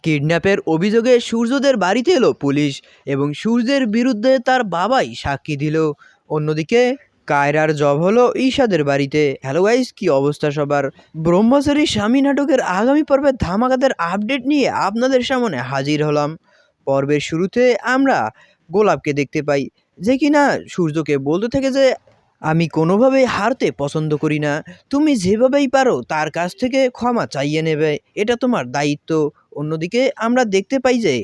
কিডন্যাপের অভিযোগে সূর্যদের বাড়িতে এলো পুলিশ এবং সূর্যের বিরুদ্ধে তার বাবাই সাক্ষী দিল। অন্যদিকে কায়রার জব হলো ঈশাদের বাড়িতে। হ্যালো গাইস, কি অবস্থা সবার? ব্রহ্মচারী স্বামী নাটকের আগামী পর্বের ধামাকাদার আপডেট নিয়ে আপনাদের সামনে হাজির হলাম। পর্বের শুরুতে আমরা গোলাপকে দেখতে পাই, যে কিনা সূর্যকে বলতে থাকে যে আমি কোনোভাবেই হারতে পছন্দ করি না, তুমি যেভাবেই পারো তার কাছ থেকে ক্ষমা চাইয়ে নেবে, এটা তোমার দায়িত্ব। অন্যদিকে আমরা দেখতে পাই যে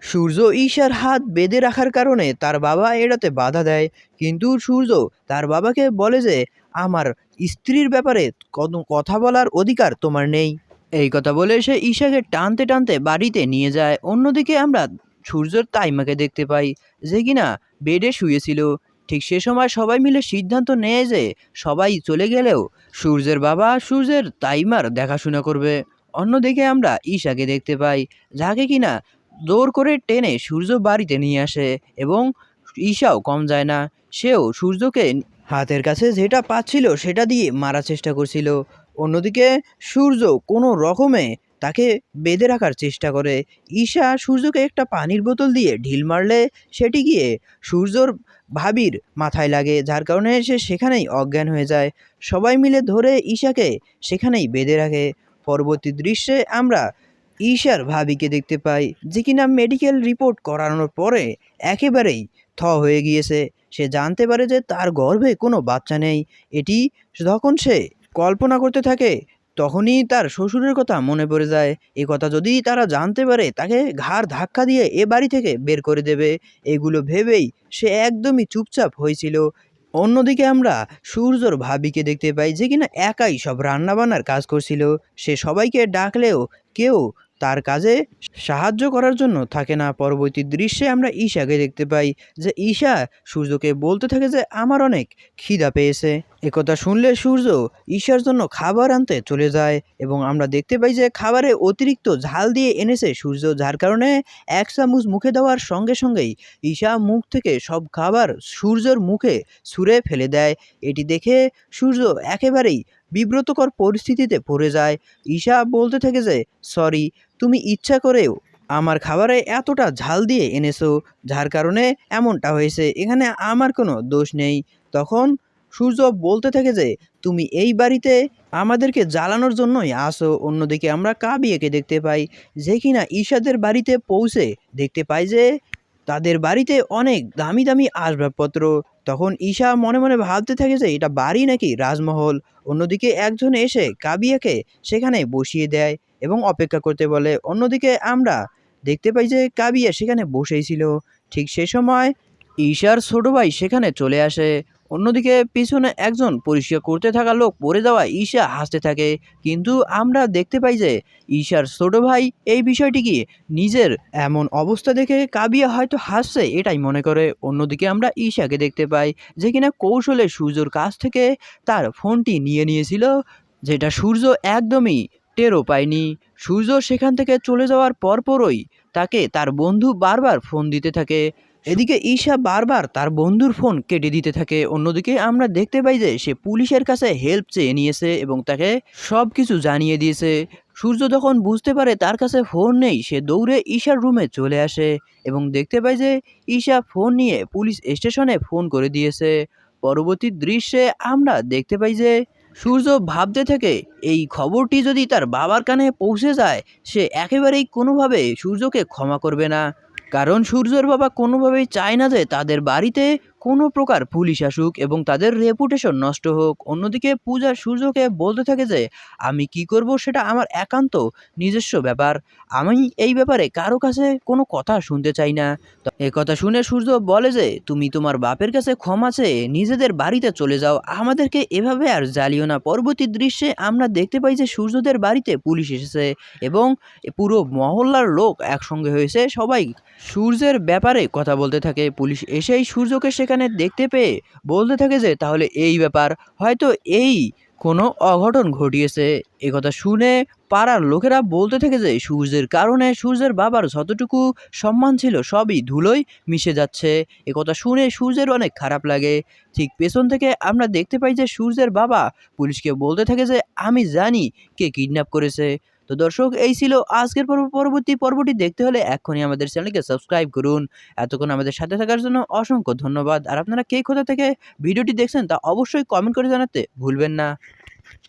সূর্য ঈশার হাত বেঁধে রাখার কারণে তার বাবা এড়াতে বাধা দেয়, কিন্তু সূর্য তার বাবাকে বলে যে আমার স্ত্রীর ব্যাপারে কোনো কথা বলার অধিকার তোমার নেই। এই কথা বলে সে ঈশাকে টানতে টানতে বাড়িতে নিয়ে যায়। অন্যদিকে আমরা সূর্যর তাইমাকে দেখতে পাই, যে কিনা বেডে শুয়েছিল। ঠিক সে সময় সবাই মিলে সিদ্ধান্ত নেয় যে সবাই চলে গেলেও সূর্যের বাবা সূর্যের তাইমার দেখাশোনা করবে। অন্যদিকে আমরা ঈশাকে দেখতে পাই, যাকে কিনা জোর করে টেনে সূর্য বাড়িতে নিয়ে আসে এবং ঈশাও কম যায় না, সেও সূর্যকে হাতের কাছে যেটা পাচ্ছিল সেটা দিয়ে মারার চেষ্টা করছিল। অন্যদিকে সূর্য কোনো রকমে তাকে বেঁধে রাখার চেষ্টা করে। ঈশা সূর্যকে একটা পানির বোতল দিয়ে ঢিল মারলে সেটি গিয়ে সূর্যর ভাবির মাথায় লাগে, যার কারণে সে সেখানেই অজ্ঞান হয়ে যায়। সবাই মিলে ধরে ঈশাকে সেখানেই বেঁধে রাখে। পরবর্তী দৃশ্যে আমরা ঈশার ভাবিকে দেখতে পাই, যে কিনা মেডিকেল রিপোর্ট করানোর পরে একেবারেই হয়ে গিয়েছে। সে জানতে পারে যে তার গর্ভে কোনো বাচ্চা নেই। এটি যখন সে কল্পনা করতে থাকে তখনই তার শ্বশুরের কথা মনে পড়ে যায়। এ কথা যদি তারা জানতে পারে তাকে ঘাড় ধাক্কা দিয়ে এ বাড়ি থেকে বের করে দেবে, এগুলো ভেবেই সে একদমই চুপচাপ হয়েছিল। অন্যদিকে আমরা সূর্যর ভাবিকে দেখতে পাই, যে কিনা একাই সব রান্নাবান্নার কাজ করছিল। সে সবাইকে ডাকলেও কেউ তার কাজে সাহায্য করার জন্য থাকে না। পরবর্তী দৃশ্যে আমরা ঈশাকে দেখতে পাই, যে ঈশা সূর্যকে বলতে থাকে যে আমার অনেক খিদা পেয়েছে। একথা শুনলে সূর্য ঈশার জন্য খাবার আনতে চলে যায় এবং আমরা দেখতে পাই যে খাবারে অতিরিক্ত ঝাল দিয়ে এনেছে সূর্য, যার কারণে এক চামচ মুখে দেওয়ার সঙ্গে সঙ্গেই ঈশা মুখ থেকে সব খাবার সূর্যর মুখে ছুঁড়ে ফেলে দেয়। এটি দেখে সূর্য একেবারেই বিব্রতকর পরিস্থিতিতে পড়ে যায়। ঈশা বলতে থাকে যে সরি, তুমি ইচ্ছা করেও আমার খাবারে এতটা ঝাল দিয়ে এনেছো, যার কারণে এমনটা হয়েছে, এখানে আমার কোনো দোষ নেই। তখন সূর্য বলতে থাকে যে তুমি এই বাড়িতে আমাদেরকে জ্বালানোর জন্যই আসো। অন্যদিকে আমরা কাবিয়াকে দেখতে পাই, যে কিনা ঈশাদের বাড়িতে পৌঁছে দেখতে পাই যে তাদের বাড়িতে অনেক দামি দামি আসবাবপত্র। তখন ঈশা মনে মনে ভাবতে থাকে যে এটা বাড়ি নাকি রাজমহল। অন্যদিকে একজন এসে কাবিয়াকে সেখানে বসিয়ে দেয় এবং অপেক্ষা করতে বলে। অন্যদিকে আমরা দেখতে পাই যে কাবিয়া সেখানে বসেই ছিল। ঠিক সে সময় ঈশার ছোট ভাই সেখানে চলে আসে। অন্যদিকে পিছনে একজন পরিষ্কার করতে থাকা লোক পড়ে যাওয়ায় ঈশা হাসতে থাকে, কিন্তু আমরা দেখতে পাই যে ঈশার ছোট ভাই এই বিষয়টি কি নিজের এমন অবস্থা দেখে কাবিয়া হয়তো হাসছে এটাই মনে করে। অন্যদিকে আমরা ঈশাকে দেখতে পাই, যে কিনা কৌশলে সূর্যর কাছ থেকে তার ফোনটি নিয়ে নিয়েছিল, যেটা সূর্য একদমই টেরও পায়নি। সূর্য সেখান থেকে চলে যাওয়ার পরপরই তাকে তার বন্ধু বারবার ফোন দিতে থাকে। এদিকে ঈশা বারবার তার বন্ধুর ফোন কেটে দিতে থাকে। অন্যদিকে আমরা দেখতে পাই যে সে পুলিশের কাছে হেল্প চেয়ে নিয়েছে এবং তাকে সব কিছু জানিয়ে দিয়েছে। সূর্য যখন বুঝতে পারে তার কাছে ফোন নেই, সে দৌড়ে ঈশার রুমে চলে আসে এবং দেখতে পাই যে ঈশা ফোন নিয়ে পুলিশ স্টেশনে ফোন করে দিয়েছে। পরবর্তী দৃশ্যে আমরা দেখতে পাই যে সূর্য ভাবতে থাকে এই খবরটি যদি তার বাবার কানে পৌঁছে যায়, সে একেবারেই কোনোভাবে সূর্যকে ক্ষমা করবে না, কারণ সূর্যের বাবা কোনোভাবেই চায় না যে তাদের বাড়িতে কোনো প্রকার পুলিশ আসুক এবং তাদের রেপুটেশন নষ্ট হোক। অন্যদিকে পূজা সূর্যকে বলতে থাকে যে আমি কি করব সেটা আমার একান্ত নিজস্ব ব্যাপার, আমি এই ব্যাপারে কারো কাছে কোনো কথা শুনতে চাই না। এ কথা শুনে সূর্য বলে যে তুমি তোমার বাপের কাছে ক্ষমা চেয়ে নিজেদের বাড়িতে চলে যাও, আমাদেরকে এভাবে আর জ্বালিও না। পরবর্তী দৃশ্যে আমরা দেখতে পাই যে সূর্যদের বাড়িতে পুলিশ এসেছে এবং পুরো মহল্লার লোক একসঙ্গে হয়েছে, সবাই সূর্যের ব্যাপারে কথা বলতে থাকে। পুলিশ এসেই সূর্যকে সেখানে দেখতে পেয়ে বলতে থাকে যে তাহলে এই ব্যাপার, হয়তো এই কোনো অঘটন ঘটিয়েছে। একথা শুনে পাড়ার লোকেরা বলতে থাকে যে সূর্যের কারণে সূর্যের বাবার যতটুকু সম্মান ছিল সবই ধুলোয় মিশে যাচ্ছে। একথা শুনে সূর্যের অনেক খারাপ লাগে। ঠিক পেছন থেকে আমরা দেখতে পাই যে সূর্যের বাবা পুলিশকে বলতে থাকে যে আমি জানি কে কিডন্যাপ করেছে, তো দর্শক এই ছিল আজকের পরবর্তী পর্বটি দেখতে হলে এখনই আমাদের চ্যানেলকে সাবস্ক্রাইব করুন। এতক্ষণ আমাদের সাথে থাকার জন্য অসংখ্য ধন্যবাদ। আর আপনারা কে কোথা থেকে ভিডিওটি দেখছেন তা অবশ্যই কমেন্ট করে জানাতে ভুলবেন না।